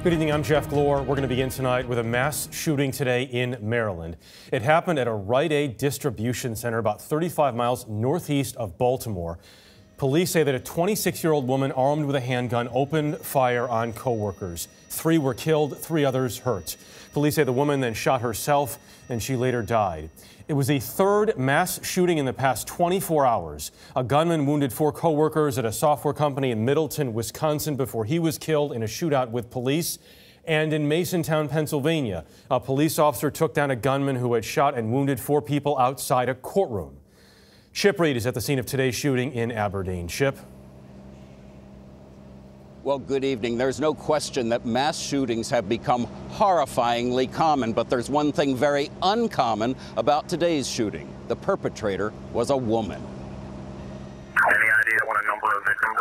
Good evening, I'm Jeff Glore. We're going to begin tonight with a mass shooting today in Maryland. It happened at a Rite Aid distribution center about 35 miles northeast of Baltimore. Police say that a 26-year-old woman armed with a handgun opened fire on co-workers. 3 were killed, 3 others hurt. Police say the woman then shot herself and she later died. It was the 3rd mass shooting in the past 24 hours. A gunman wounded 4 co-workers at a software company in Middleton, Wisconsin before he was killed in a shootout with police. And in Masontown, Pennsylvania, a police officer took down a gunman who had shot and wounded 4 people outside a courtroom. Chip Reid is at the scene of today's shooting in Aberdeen. Chip? Well, good evening. There's no question that mass shootings have become horrifyingly common, but there's one thing very uncommon about today's shooting. The perpetrator was a woman. Any idea what a number of victims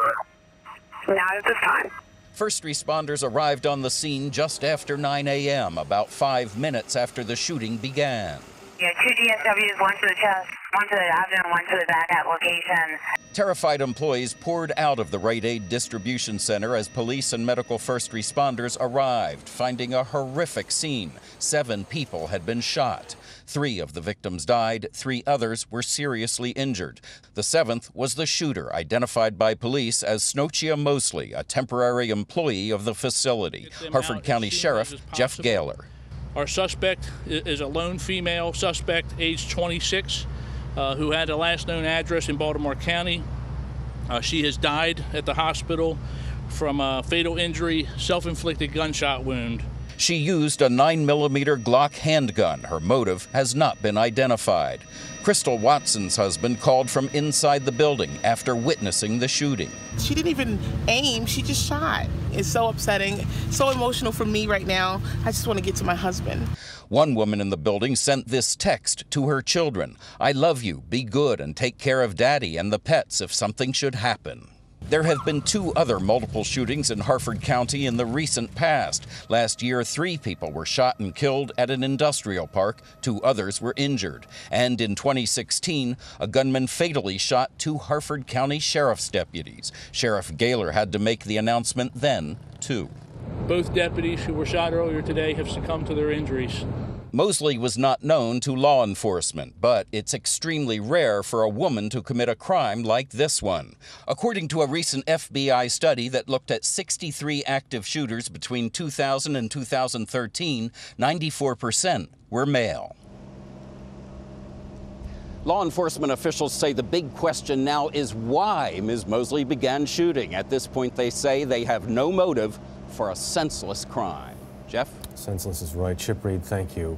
are? Not at this time. First responders arrived on the scene just after 9 a.m., about 5 minutes after the shooting began. Yeah, 2 DSWs, 1 to the chest, 1 to the abdomen, 1 to the back at location. Terrified employees poured out of the Rite Aid distribution center as police and medical first responders arrived, finding a horrific scene. 7 people had been shot. 3 of the victims died, 3 others were seriously injured. The 7th was the shooter, identified by police as Snochia Mosley, a temporary employee of the facility. Harford County Sheriff Jeff Gaylor. Our suspect is a lone female suspect, age 26, who had a last known address in Baltimore County. She has died at the hospital from a fatal injury, self-inflicted gunshot wound. She used a 9mm Glock handgun. Her motive has not been identified. Crystal Watson's husband called from inside the building after witnessing the shooting. She didn't even aim, she just shot. It's so upsetting, so emotional for me right now. I just want to get to my husband. One woman in the building sent this text to her children. "I love you, be good, and take care of Daddy and the pets if something should happen." There have been 2 other multiple shootings in Harford County in the recent past. Last year, 3 people were shot and killed at an industrial park. 2 others were injured. And in 2016, a gunman fatally shot 2 Harford County sheriff's deputies. Sheriff Gaylor had to make the announcement then, too. Both deputies who were shot earlier today have succumbed to their injuries. Mosley was not known to law enforcement, but it's extremely rare for a woman to commit a crime like this one. According to a recent FBI study that looked at 63 active shooters between 2000 and 2013, 94% were male. Law enforcement officials say the big question now is why Ms. Mosley began shooting. At this point, they say they have no motive for a senseless crime. Jeff? Senseless is right. Chip Reid, thank you.